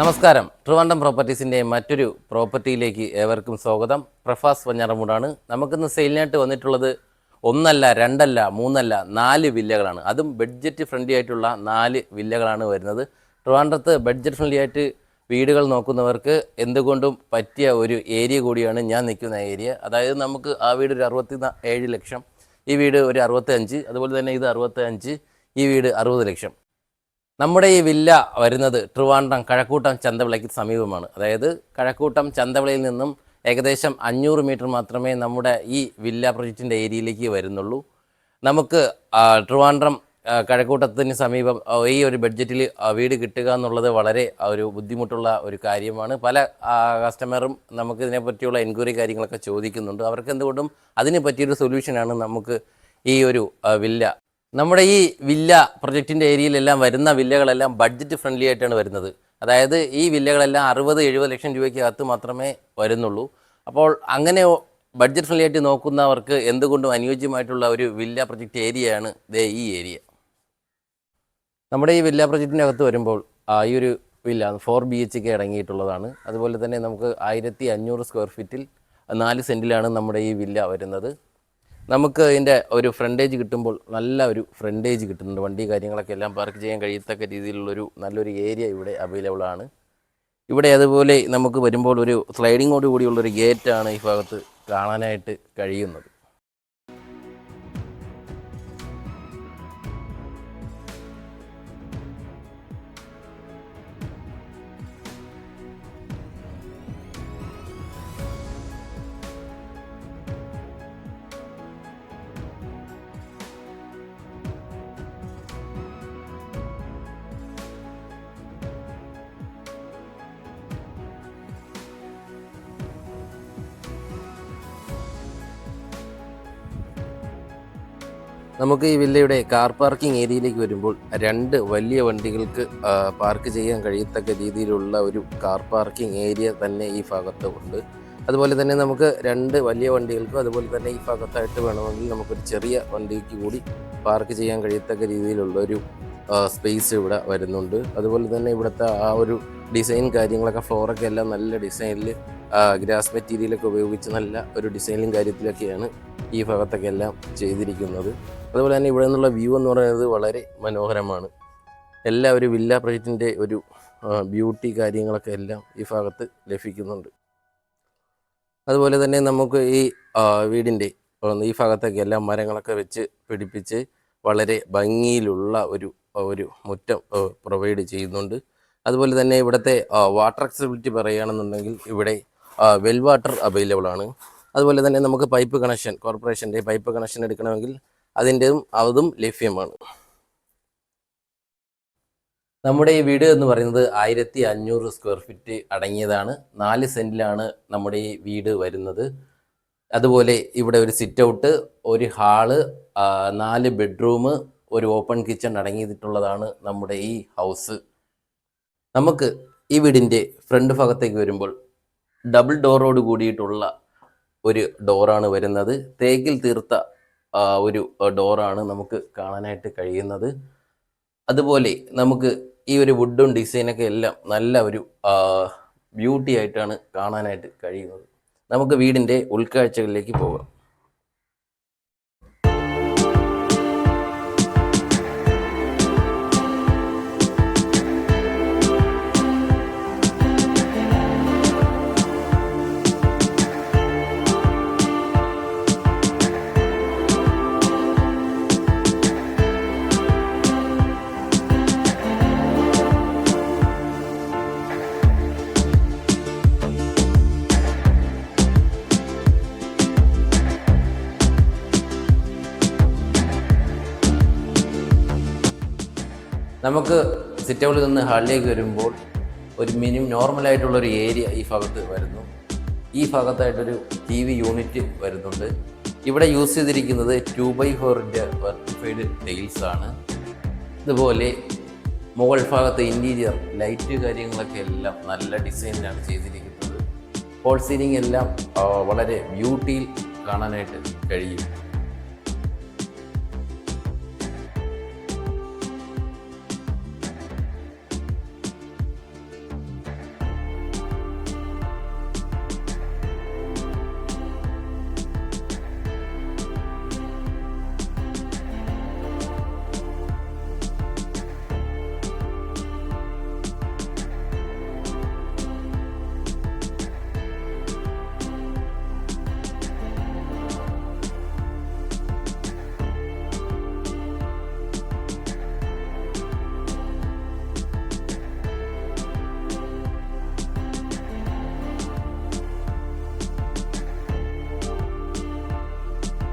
നമസ്കാരം. ട്രിവാൻഡ്രം പ്രോപ്പർട്ടീസിൻ്റെ മറ്റൊരു പ്രോപ്പർട്ടിയിലേക്ക് ഏവർക്കും സ്വാഗതം. പ്രഫാസ് വഞ്ഞാറമൂടാണ്. നമുക്കിന്ന് സെയിലിനായിട്ട് വന്നിട്ടുള്ളത് ഒന്നല്ല, രണ്ടല്ല, മൂന്നല്ല, 4 വില്ലകളാണ്. അതും ബഡ്ജറ്റ് ഫ്രണ്ട്ലി ആയിട്ടുള്ള 4 വില്ലകളാണ് വരുന്നത്. ട്രിവാൻഡ്രത്ത് ബഡ്ജറ്റ് ഫ്രണ്ട്ലി ആയിട്ട് വീടുകൾ നോക്കുന്നവർക്ക് എന്തുകൊണ്ടും പറ്റിയ ഒരു ഏരിയ കൂടിയാണ് ഞാൻ നിൽക്കുന്ന ഏരിയ. അതായത് നമുക്ക് ആ വീട് ഒരു 67 ലക്ഷം, ഈ വീട് ഒരു 65, അതുപോലെ തന്നെ ഇത് 65, ഈ വീട് 60 ലക്ഷം. നമ്മുടെ ഈ വില്ല വരുന്നത് ട്രിവാൻഡ്രം കഴക്കൂട്ടം ചന്തവിളയ്ക്ക് സമീപമാണ്. അതായത് കഴക്കൂട്ടം ചന്തവിളയിൽ നിന്നും ഏകദേശം 500 മീറ്റർ മാത്രമേ നമ്മുടെ ഈ വില്ല പ്രൊജക്റ്റിൻ്റെ ഏരിയയിലേക്ക് വരുന്നുള്ളൂ. നമുക്ക് ട്രിവാൻഡ്രം കഴക്കൂട്ടത്തിന് സമീപം ഈ ഒരു ബഡ്ജറ്റിൽ വീട് കിട്ടുക എന്നുള്ളത് വളരെ ഒരു ബുദ്ധിമുട്ടുള്ള ഒരു കാര്യമാണ്. പല കസ്റ്റമറും നമുക്ക് ഇതിനെപ്പറ്റിയുള്ള എൻക്വയറി കാര്യങ്ങളൊക്കെ ചോദിക്കുന്നുണ്ട്. അവർക്ക് എന്തുകൊണ്ടും അതിന് പറ്റിയൊരു സൊല്യൂഷനാണ് നമുക്ക് ഈ ഒരു വില്ല. നമ്മുടെ ഈ വില്ല പ്രൊജക്റ്റിൻ്റെ ഏരിയയിലെല്ലാം വരുന്ന വില്ലകളെല്ലാം ബഡ്ജറ്റ് ഫ്രണ്ട്ലി ആയിട്ടാണ് വരുന്നത്. അതായത് ഈ വില്ലകളെല്ലാം 60-70 ലക്ഷം രൂപയ്ക്കകത്ത് മാത്രമേ വരുന്നുള്ളൂ. അപ്പോൾ അങ്ങനെ ബഡ്ജറ്റ് ഫ്രണ്ട്ലി ആയിട്ട് നോക്കുന്നവർക്ക് എന്തുകൊണ്ടും അനുയോജ്യമായിട്ടുള്ള ഒരു വില്ല പ്രൊജക്റ്റ് ഏരിയയാണ് ഈ ഏരിയ. നമ്മുടെ ഈ വില്ല പ്രൊജക്റ്റിൻ്റെ അകത്ത് വരുമ്പോൾ ഈ ഒരു വില്ല 4 BHK അടങ്ങിയിട്ടുള്ളതാണ്. അതുപോലെ തന്നെ നമുക്ക് 1500 സ്ക്വയർ ഫീറ്റിൽ 4 സെൻറ്റിലാണ് നമ്മുടെ ഈ വില്ല വരുന്നത്. നമുക്ക് ഇതിൻ്റെ ഒരു ഫ്രണ്ടേജ് കിട്ടുമ്പോൾ നല്ല ഒരു ഫ്രണ്ടേജ് കിട്ടുന്നുണ്ട്. വണ്ടി കാര്യങ്ങളൊക്കെ എല്ലാം പാർക്ക് ചെയ്യാൻ കഴിയത്തക്ക രീതിയിലുള്ളൊരു നല്ലൊരു ഏരിയ ഇവിടെ അവൈലബിൾ ആണ്. ഇവിടെ അതുപോലെ നമുക്ക് വരുമ്പോൾ ഒരു സ്ലൈഡിങ്ങോട് കൂടിയുള്ളൊരു ഗേറ്റാണ് ഈ ഭാഗത്ത് കാണാനായിട്ട് കഴിയുന്നത്. നമുക്ക് ഈ വില്ലയുടെ കാർ പാർക്കിംഗ് ഏരിയയിലേക്ക് വരുമ്പോൾ 2 വലിയ വണ്ടികൾക്ക് പാർക്ക് ചെയ്യാൻ കഴിയത്തക്ക രീതിയിലുള്ള ഒരു കാർ പാർക്കിംഗ് ഏരിയ തന്നെ ഈ ഭാഗത്ത് ഉണ്ട്. അതുപോലെ തന്നെ നമുക്ക് 2 വലിയ വണ്ടികൾക്കും അതുപോലെ തന്നെ ഈ ഭാഗത്തായിട്ട് വേണമെങ്കിൽ നമുക്കൊരു ചെറിയ വണ്ടിക്ക് കൂടി പാർക്ക് ചെയ്യാൻ കഴിയത്തക്ക രീതിയിലുള്ളൊരു സ്പേസ് ഇവിടെ വരുന്നുണ്ട്. അതുപോലെ തന്നെ ഇവിടുത്തെ ആ ഒരു ഡിസൈൻ കാര്യങ്ങളൊക്കെ ഫ്ലോറൊക്കെ എല്ലാം നല്ല ഡിസൈനിൽ ഗ്രാസ് മെറ്റീരിയലൊക്കെ ഉപയോഗിച്ച് നല്ല ഒരു ഡിസൈനിലും കാര്യത്തിലൊക്കെയാണ് ഈ ഭാഗത്തൊക്കെ എല്ലാം ചെയ്തിരിക്കുന്നത്. അതുപോലെ തന്നെ ഇവിടെ നിന്നുള്ള വ്യൂ എന്ന് പറയുന്നത് വളരെ മനോഹരമാണ്. എല്ലാ ഒരു വില്ല പ്രൊജക്റ്റിൻ്റെ ഒരു ബ്യൂട്ടി കാര്യങ്ങളൊക്കെ എല്ലാം ഈ ഭാഗത്ത് ലഭിക്കുന്നുണ്ട്. അതുപോലെ തന്നെ നമുക്ക് ഈ വീടിൻ്റെ ഈ ഭാഗത്തൊക്കെ എല്ലാം മരങ്ങളൊക്കെ വെച്ച് പിടിപ്പിച്ച് വളരെ ഭംഗിയിലുള്ള ഒരു മുറ്റം പ്രൊവൈഡ് ചെയ്യുന്നുണ്ട്. അതുപോലെ തന്നെ ഇവിടുത്തെ വാട്ടർ അക്സസിബിലിറ്റി പറയുകയാണെന്നുണ്ടെങ്കിൽ ഇവിടെ വെൽ വാട്ടർ അവൈലബിൾ ആണ്. അതുപോലെ തന്നെ നമുക്ക് പൈപ്പ് കണക്ഷൻ, കോർപ്പറേഷൻ്റെ പൈപ്പ് കണക്ഷൻ എടുക്കണമെങ്കിൽ അതും ലഭ്യമാണ്. നമ്മുടെ ഈ വീട് എന്ന് പറയുന്നത് 1500 സ്ക്വയർ ഫീറ്റ് അടങ്ങിയതാണ്. 4 സെൻറ്റിലാണ് നമ്മുടെ ഈ വീട് വരുന്നത്. അതുപോലെ ഇവിടെ ഒരു സിറ്റ് ഔട്ട്, ഒരു ഹാള്, 4 ബെഡ്റൂം, ഒരു ഓപ്പൺ കിച്ചൺ അടങ്ങിയിട്ടുള്ളതാണ് നമ്മുടെ ഈ ഹൗസ്. നമുക്ക് ഈ വീടിൻ്റെ ഫ്രണ്ട് ഭാഗത്തേക്ക് വരുമ്പോൾ ഡബിൾ ഡോറോട് കൂടിയിട്ടുള്ള ഒരു ഡോറാണ് വരുന്നത്. തേക്കിൽ തീർത്ത ഒരു ഡോറാണ് നമുക്ക് കാണാനായിട്ട് കഴിയുന്നത്. അതുപോലെ നമുക്ക് ഈ ഒരു വുഡും ഡിസൈനൊക്കെ എല്ലാം നല്ല ഒരു ബ്യൂട്ടി ആയിട്ടാണ് കാണാനായിട്ട് കഴിയുന്നത്. നമുക്ക് വീടിൻ്റെ ഉൾക്കാഴ്ചകളിലേക്ക് പോകാം. നമുക്ക് സിറ്റ് ഔട്ടിൽ നിന്ന് ഹാളിലേക്ക് വരുമ്പോൾ ഒരു നോർമലായിട്ടുള്ളൊരു ഏരിയ ഈ ഭാഗത്ത് വരുന്നു. ഈ ഭാഗത്തായിട്ടൊരു TV യൂണിറ്റ് വരുന്നുണ്ട്. ഇവിടെ യൂസ് ചെയ്തിരിക്കുന്നത് 2x4 വെർട്ടിഫൈഡ് ടൈൽസ് ആണ്. ഇതുപോലെ മുകൾ ഭാഗത്ത് ഇൻറ്റീരിയർ ലൈറ്റ് കാര്യങ്ങളൊക്കെ എല്ലാം നല്ല ഡിസൈനിലാണ് ചെയ്തിരിക്കുന്നത്. ഫോൾ സീലിംഗ് എല്ലാം വളരെ ബ്യൂട്ടിയിൽ കാണാനായിട്ട് കഴിയും.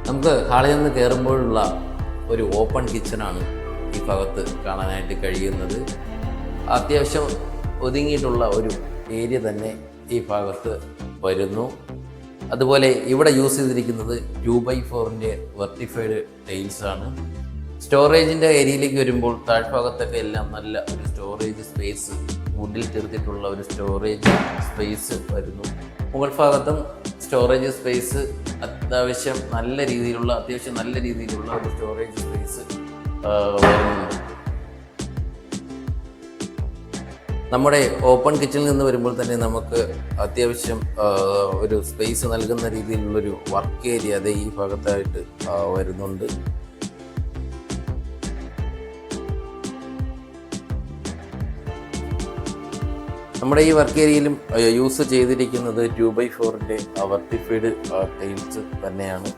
നമുക്ക് ഹാളിൽ നിന്ന് കയറുമ്പോഴുള്ള ഒരു ഓപ്പൺ കിച്ചണാണ് ഈ ഭാഗത്ത് കാണാനായിട്ട് കഴിയുന്നത്. അത്യാവശ്യം ഒതുങ്ങിയിട്ടുള്ള ഒരു ഏരിയ തന്നെ ഈ ഭാഗത്ത് വരുന്നു. അതുപോലെ ഇവിടെ യൂസ് ചെയ്തിരിക്കുന്നത് 2x4 വെർട്ടിഫൈഡ് ടൈൽസാണ്. സ്റ്റോറേജിൻ്റെ ഏരിയയിലേക്ക് വരുമ്പോൾ താഴ്ഭാഗത്തൊക്കെ എല്ലാം നല്ല ഒരു സ്റ്റോറേജ് സ്പേസ്, വുഡിൽ തീർത്തിട്ടുള്ള ഒരു സ്റ്റോറേജ് സ്പേസ് വരുന്നു. മുകൾ ഭാഗത്തും സ്റ്റോറേജ് സ്പേസ് അത്യാവശ്യം നല്ല രീതിയിലുള്ള ഒരു സ്റ്റോറേജ് സ്പേസ് വരുന്നുണ്ട്. നമ്മുടെ ഓപ്പൺ കിച്ചണിൽ നിന്ന് വരുമ്പോൾ തന്നെ നമുക്ക് അത്യാവശ്യം ഒരു സ്പേസ് നൽകുന്ന രീതിയിലുള്ളൊരു വർക്ക് ഏരിയ അത് ഈ ഭാഗത്തായിട്ട് വരുന്നുണ്ട്. നമ്മുടെ ഈ വർക്ക് ഏരിയയിലും യൂസ് ചെയ്തിരിക്കുന്നത് 2x4 വെർട്ടിഫൈഡ് ടൈൽസ് തന്നെയാണ്.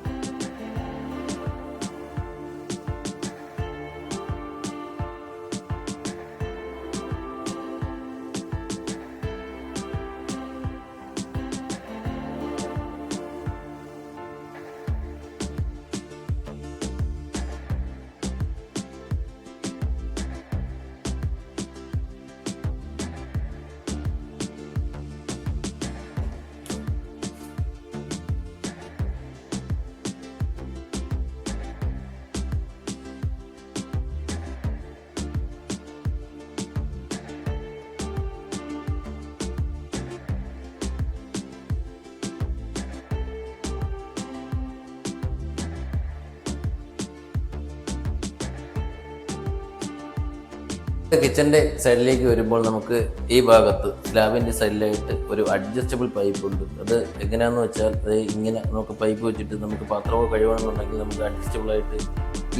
കിച്ചൻ്റെ സൈഡിലേക്ക് വരുമ്പോൾ നമുക്ക് ഈ ഭാഗത്ത് സ്ലാബിൻ്റെ സൈഡിലായിട്ട് ഒരു അഡ്ജസ്റ്റബിൾ പൈപ്പ് ഉണ്ട്. അത് എങ്ങനെയാണെന്ന് വെച്ചാൽ അത് ഇങ്ങനെ നമുക്ക് പൈപ്പ് വെച്ചിട്ട് നമുക്ക് പാത്രമൊക്കെ കഴിയണമെന്നുണ്ടെങ്കിൽ നമുക്ക് അഡ്ജസ്റ്റബിളായിട്ട്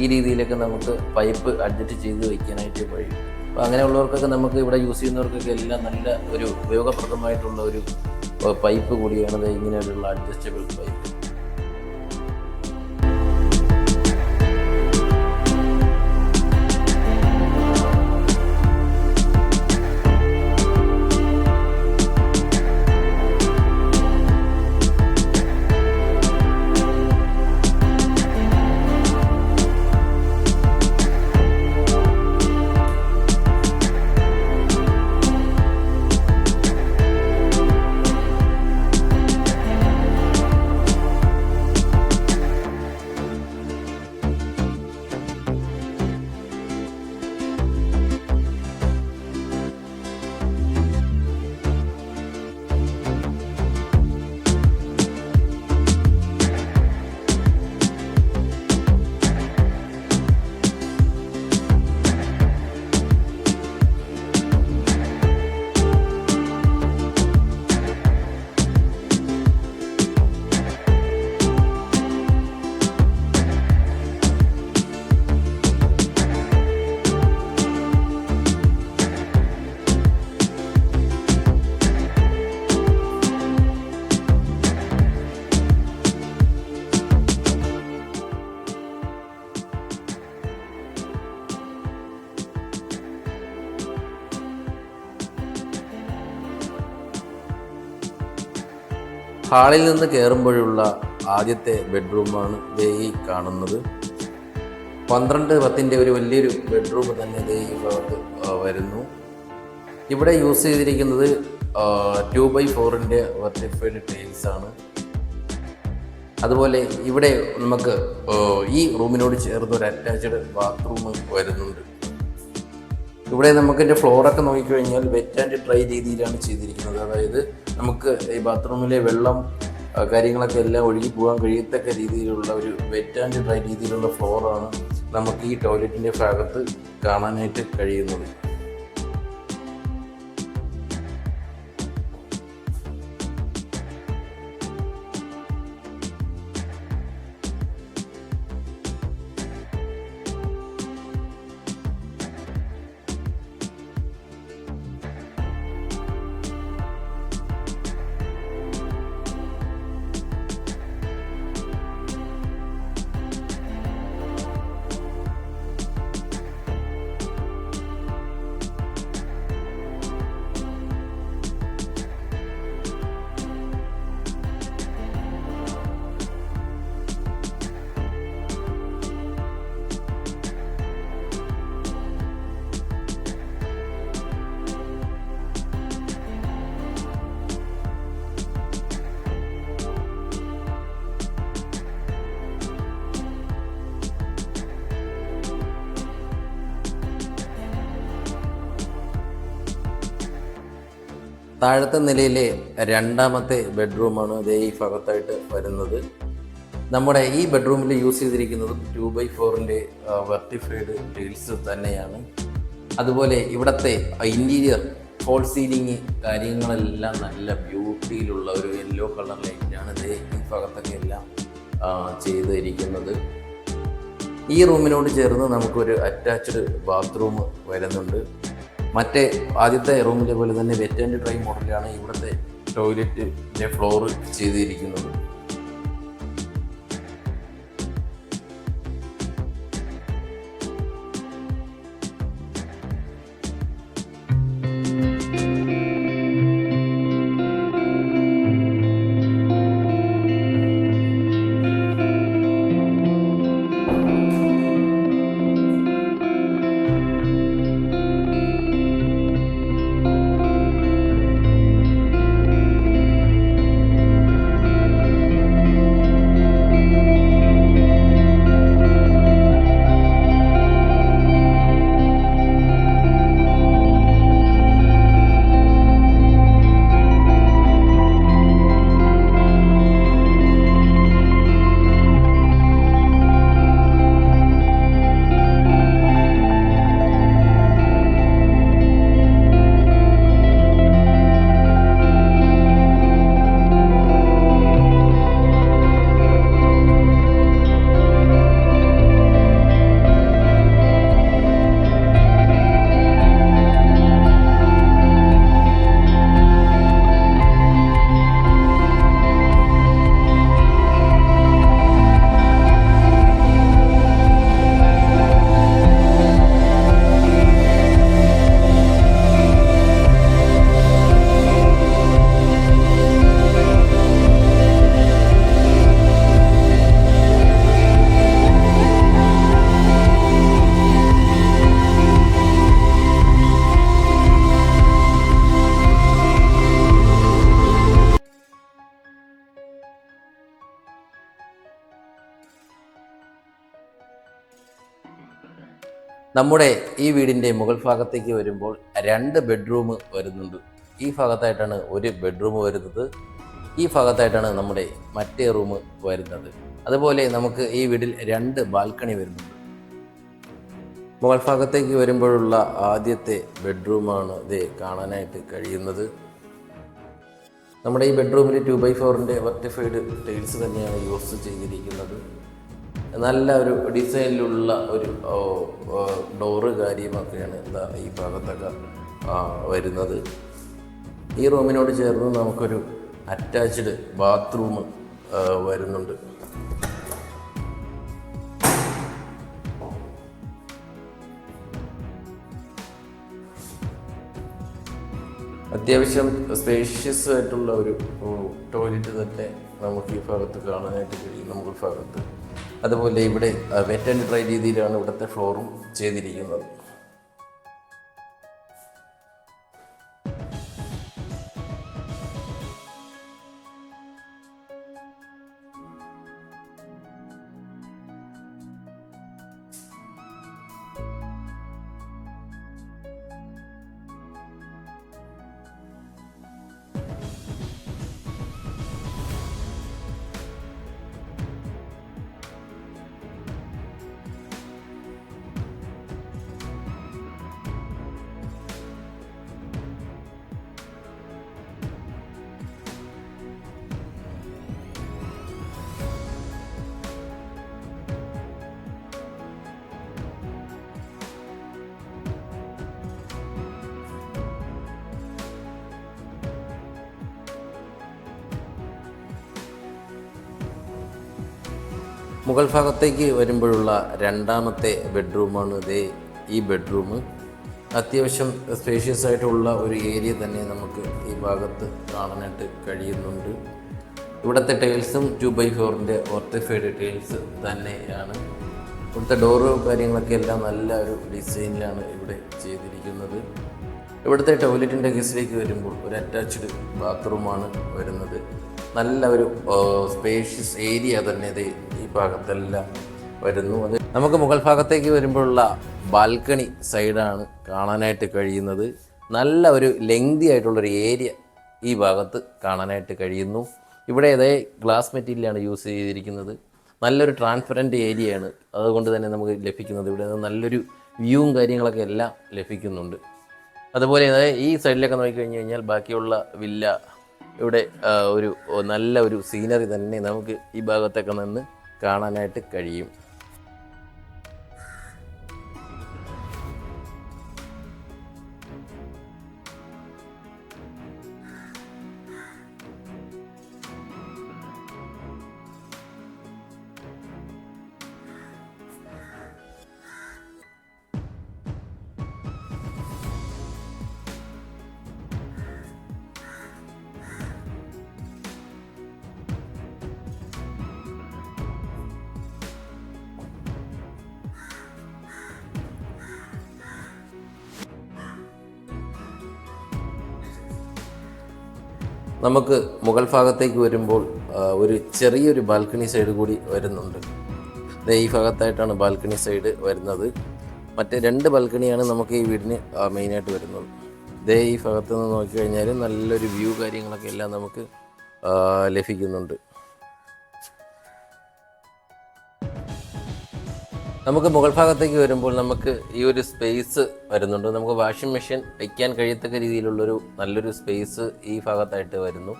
ഈ രീതിയിലൊക്കെ നമുക്ക് പൈപ്പ് അഡ്ജസ്റ്റ് ചെയ്ത് വയ്ക്കാനായിട്ട് കഴിയും. അപ്പോൾ അങ്ങനെയുള്ളവർക്കൊക്കെ നമുക്ക് ഇവിടെ യൂസ് ചെയ്യുന്നവർക്കൊക്കെ എല്ലാം നല്ല ഒരു ഉപയോഗപ്രദമായിട്ടുള്ള ഒരു പൈപ്പ് കൂടിയാണ് ഇങ്ങനെയുള്ള അഡ്ജസ്റ്റബിൾ പൈപ്പ്. ഹാളിൽ നിന്ന് കയറുമ്പോഴുള്ള ആദ്യത്തെ ബെഡ്റൂമാണ് ഈ കാണുന്നത്. 12x10 ഒരു വലിയൊരു ബെഡ്റൂം തന്നെ ഈ ഭാഗത്ത് വരുന്നു. ഇവിടെ യൂസ് ചെയ്തിരിക്കുന്നത് 2x4 വെർട്ടിഫൈഡ് ടൈൽസാണ്. അതുപോലെ ഇവിടെ നമുക്ക് ഈ റൂമിനോട് ചേർന്ന് ഒരു അറ്റാച്ച്ഡ് ബാത്റൂം വരുന്നുണ്ട്. ഇവിടെ നമുക്കിൻ്റെ ഫ്ലോറൊക്കെ നോക്കിക്കഴിഞ്ഞാൽ വെറ്റ് ആൻഡ് ഡ്രൈ രീതിയിലാണ് ചെയ്തിരിക്കുന്നത്. അതായത് നമുക്ക് ഈ ബാത്റൂമിലെ വെള്ളം കാര്യങ്ങളൊക്കെ എല്ലാം ഒഴുകി പോകാൻ കഴിയത്തക്ക രീതിയിലുള്ള ഒരു വെറ്റ് ആൻഡ് ഡ്രൈ രീതിയിലുള്ള ഫ്ലോറാണ് നമുക്ക് ഈ ടോയ്ലറ്റിൻ്റെ ഭാഗത്ത് കാണാനായിട്ട് കഴിയുന്നത്. താഴത്തെ നിലയിലെ രണ്ടാമത്തെ ബെഡ്റൂമാണ് ഇതേ ഈ ഭാഗത്തായിട്ട് വരുന്നത്. നമ്മുടെ ഈ ബെഡ്റൂമിൽ യൂസ് ചെയ്തിരിക്കുന്നത് 2x4 വെർട്ടിഫൈഡ് ടൈൽസ് തന്നെയാണ്. അതുപോലെ ഇവിടുത്തെ ഇൻറ്റീരിയർ ഫോൾ സീലിംഗ് കാര്യങ്ങളെല്ലാം നല്ല ബ്യൂട്ടിയിലുള്ള ഒരു യെല്ലോ കളർ ലൈറ്റാണ് ഇത് ഈ ഭാഗത്തൊക്കെ എല്ലാം ചെയ്തിരിക്കുന്നത്. ഈ റൂമിനോട് ചേർന്ന് നമുക്കൊരു അറ്റാച്ച്ഡ് ബാത്റൂം വരുന്നുണ്ട്. മറ്റേ ആദ്യത്തെ റൂമിലെ പോലെ തന്നെ വെറ്റ് ആൻഡ് ഡ്രൈ മോഡലാണ് ഇവിടുത്തെ ടോയ്ലറ്റിൻ്റെ ഫ്ലോർ ചെയ്തിരിക്കുന്നത്. നമ്മുടെ ഈ വീടിൻ്റെ മുകൾ ഭാഗത്തേക്ക് വരുമ്പോൾ 2 ബെഡ്റൂം വരുന്നുണ്ട്. ഈ ഭാഗത്തായിട്ടാണ് ഒരു ബെഡ്റൂം വരുന്നത്. ഈ ഭാഗത്തായിട്ടാണ് നമ്മുടെ മറ്റേ റൂം വരുന്നത്. അതുപോലെ നമുക്ക് ഈ വീടിൽ 2 ബാൽക്കണി വരുന്നുണ്ട്. മുകൾ ഭാഗത്തേക്ക് വരുമ്പോഴുള്ള ആദ്യത്തെ ബെഡ്റൂമാണ് ഇത് കാണാനായിട്ട് കഴിയുന്നത്. നമ്മുടെ ഈ ബെഡ്റൂമിൽ 2x4 വെർട്ടിഫൈഡ് ടൈൽസ് തന്നെയാണ് യൂസ് ചെയ്തിരിക്കുന്നത്. നല്ല ഒരു ഡിസൈനിലുള്ള ഒരു ഡോറ് കാര്യമൊക്കെയാണ് ഈ ഭാഗത്തൊക്കെ വരുന്നത്. ഈ റൂമിനോട് ചേർന്ന് നമുക്കൊരു അറ്റാച്ച്ഡ് ബാത്റൂം വരുന്നുണ്ട്. അത്യാവശ്യം സ്പേഷ്യസ് ആയിട്ടുള്ള ഒരു ടോയ്ലറ്റ് തന്നെ നമുക്ക് ഈ ഭാഗത്ത് കാണാനായിട്ട് കഴിയും നമുക്ക് ഭാഗത്ത്. അതുപോലെ ഇവിടെ വെറ്റ് ആൻഡ് ഡ്രൈ രീതിയിലാണ് ഇവിടുത്തെ ഫ്ലോറും ചെയ്തിരിക്കുന്നത്. മുകൾ ഭാഗത്തേക്ക് വരുമ്പോഴുള്ള രണ്ടാമത്തെ ബെഡ്റൂമാണ് ഇതേ ഈ ബെഡ്റൂം. അത്യാവശ്യം സ്പേഷ്യസ് ആയിട്ടുള്ള ഒരു ഏരിയ തന്നെ നമുക്ക് ഈ ഭാഗത്ത് കാണാനായിട്ട് കഴിയുന്നുണ്ട്. ഇവിടുത്തെ ടൈൽസും 2x4 വെർട്ടിഫൈഡ് ടൈൽസ് തന്നെയാണ്. ഇവിടുത്തെ ഡോറ് കാര്യങ്ങളൊക്കെ എല്ലാം നല്ല ഒരു ഡിസൈനിലാണ് ഇവിടെ ചെയ്തിരിക്കുന്നത്. ഇവിടുത്തെ ടോയ്ലറ്റിൻ്റെ കേസിലേക്ക് വരുമ്പോൾ ഒരു അറ്റാച്ച്ഡ് ബാത്റൂമാണ് വരുന്നത്. നല്ല ഒരു സ്പേഷ്യസ് ഏരിയ തന്നെ ഈ ഭാഗത്തെല്ലാം വരുന്നു. അത് നമുക്ക് മുകൾ ഭാഗത്തേക്ക് വരുമ്പോഴുള്ള ബാൽക്കണി സൈഡാണ് കാണാനായിട്ട് കഴിയുന്നത്. നല്ല ഒരു ലെങ്തി ആയിട്ടുള്ളൊരു ഏരിയ ഈ ഭാഗത്ത് കാണാനായിട്ട് കഴിയുന്നു. ഇവിടെ അതേ ഗ്ലാസ് മെറ്റീരിയലാണ് യൂസ് ചെയ്തിരിക്കുന്നത്. നല്ലൊരു ട്രാൻസ്പെറൻറ്റ് ഏരിയയാണ്, അതുകൊണ്ട് തന്നെ നമുക്ക് ലഭിക്കുന്നത് ഇവിടെ നിന്ന് നല്ലൊരു വ്യൂവും കാര്യങ്ങളൊക്കെ എല്ലാം ലഭിക്കുന്നുണ്ട്. അതുപോലെ ഈ സൈഡിലൊക്കെ നോക്കിക്കഴിഞ്ഞ് കഴിഞ്ഞാൽ ബാക്കിയുള്ള വില്ല ഇവിടെ ഒരു നല്ല ഒരു സീനറി തന്നെ നമുക്ക് ഈ ഭാഗത്തൊക്കെ നിന്ന് കാണാനായിട്ട് കഴിയും. നമുക്ക് മുകൾ ഭാഗത്തേക്ക് വരുമ്പോൾ ഒരു ചെറിയൊരു ബാൽക്കണി സൈഡ് കൂടി വരുന്നുണ്ട്. ഈ ഭാഗത്തായിട്ടാണ് ബാൽക്കണി സൈഡ് വരുന്നത്. മറ്റേ 2 ബാൽക്കണിയാണ് നമുക്ക് ഈ വീടിന് മെയിനായിട്ട് വരുന്നത്. ഈ ഭാഗത്ത് നിന്ന് നോക്കിക്കഴിഞ്ഞാൽ നല്ലൊരു വ്യൂ കാര്യങ്ങളൊക്കെ എല്ലാം നമുക്ക് ലഭിക്കുന്നുണ്ട്. നമുക്ക് മുകൾ ഭാഗത്തേക്ക് വരുമ്പോൾ നമുക്ക് ഈ ഒരു സ്പേസ് വരുന്നുണ്ട്. നമുക്ക് വാഷിംഗ് മെഷീൻ വയ്ക്കാൻ കഴിയത്തക്ക രീതിയിലുള്ളൊരു നല്ലൊരു സ്പേസ് ഈ ഭാഗത്തായിട്ട് വരുന്നു.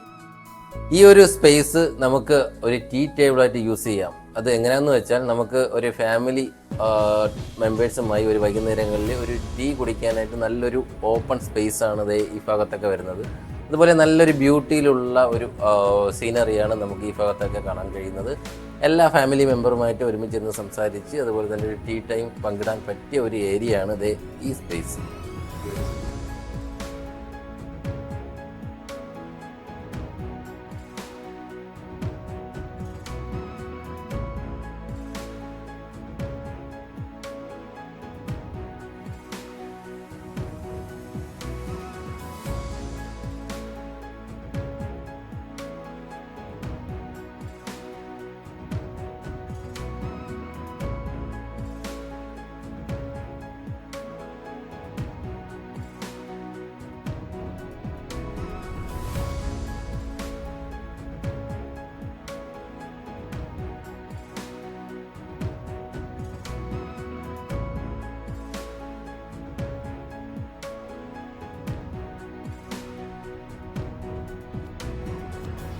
ഈ ഒരു സ്പേസ് നമുക്ക് ഒരു ടീ ടേബിളായിട്ട് യൂസ് ചെയ്യാം. അത് എങ്ങനെയാണെന്ന് വെച്ചാൽ നമുക്ക് ഒരു ഫാമിലി മെമ്പേഴ്സുമായി ഒരു വൈകുന്നേരങ്ങളിൽ ഒരു ടീ കുടിക്കാനായിട്ട് നല്ലൊരു ഓപ്പൺ സ്പേസാണ് ഈ ഭാഗത്തൊക്കെ വരുന്നത്. അതുപോലെ നല്ലൊരു ബ്യൂട്ടിയിലുള്ള ഒരു സീനറിയാണ് നമുക്ക് ഈ ഭാഗത്തൊക്കെ കാണാൻ കഴിയുന്നത്. എല്ലാ ഫാമിലി മെമ്പറുമായിട്ട് ഒരുമിച്ചിരുന്ന് സംസാരിച്ച് അതുപോലെ തന്നെ ഒരു ടീ ടൈം പങ്കിടാൻ പറ്റിയ ഒരു ഏരിയയാണ് ഈ സ്പേസ്.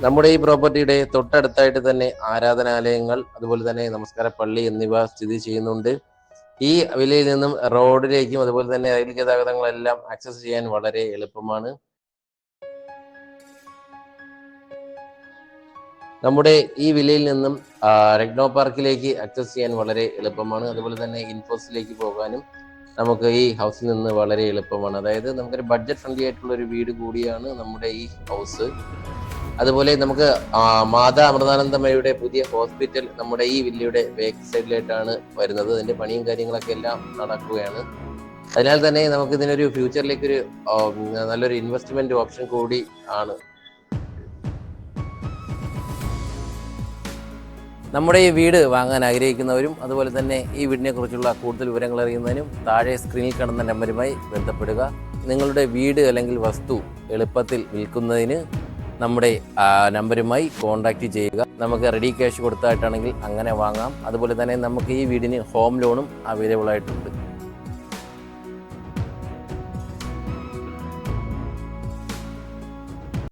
നമ്മുടെ ഈ പ്രോപ്പർട്ടിയുടെ തൊട്ടടുത്തായിട്ട് തന്നെ ആരാധനാലയങ്ങൾ, അതുപോലെ തന്നെ നമസ്കാര പള്ളി എന്നിവ സ്ഥിതി ചെയ്യുന്നുണ്ട്. ഈ വില്ലയിൽ നിന്നും റോഡിലേക്കും അതുപോലെ തന്നെ റെയിൽ ഗതാഗതങ്ങളെല്ലാം ആക്സസ് ചെയ്യാൻ വളരെ എളുപ്പമാണ്. നമ്മുടെ ഈ വില്ലയിൽ നിന്നും ടെക്നോ പാർക്കിലേക്ക് ആക്സസ് ചെയ്യാൻ വളരെ എളുപ്പമാണ്. അതുപോലെ തന്നെ ഇൻഫോസിലേക്ക് പോകാനും നമുക്ക് ഈ ഹൗസിൽ നിന്ന് വളരെ എളുപ്പമാണ്. അതായത് നമുക്കൊരു ബഡ്ജറ്റ് ഫ്രണ്ട്ലി ആയിട്ടുള്ള ഒരു വീട് കൂടിയാണ് നമ്മുടെ ഈ ഹൗസ്. അതുപോലെ നമുക്ക് മാതാ അമൃതാനന്ദമയുടെ പുതിയ ഹോസ്പിറ്റൽ നമ്മുടെ ഈ വില്ലയുടെ ബാക്ക് സൈഡിലായിട്ടാണ് വരുന്നത്. അതിന്റെ പണിയും കാര്യങ്ങളൊക്കെ എല്ലാം നടക്കുകയാണ്. അതിനാൽ തന്നെ നമുക്ക് ഇതിനൊരു ഫ്യൂച്ചറിലേക്കൊരു നല്ലൊരു ഇൻവെസ്റ്റ്മെന്റ് ഓപ്ഷൻ കൂടി ആണ്. നമ്മുടെ ഈ വീട് വാങ്ങാൻ ആഗ്രഹിക്കുന്നവരും അതുപോലെ തന്നെ ഈ വീടിനെ കുറിച്ചുള്ള കൂടുതൽ വിവരങ്ങൾ അറിയുന്നതിനും താഴെ സ്ക്രീനിൽ കാണുന്ന നമ്പറുമായി ബന്ധപ്പെടുക. നിങ്ങളുടെ വീട് അല്ലെങ്കിൽ വസ്തു എളുപ്പത്തിൽ വിൽക്കുന്നതിന് നമ്മുടെ നമ്പറുമായി കോൺടാക്റ്റ് ചെയ്യുക. നമുക്ക് റെഡി ക്യാഷ് കൊടുത്തായിട്ടാണെങ്കിൽ അങ്ങനെ വാങ്ങാം. അതുപോലെ തന്നെ നമുക്ക് ഈ വീടിന് ഹോം ലോണും അവൈലബിൾ ആയിട്ടുണ്ട്.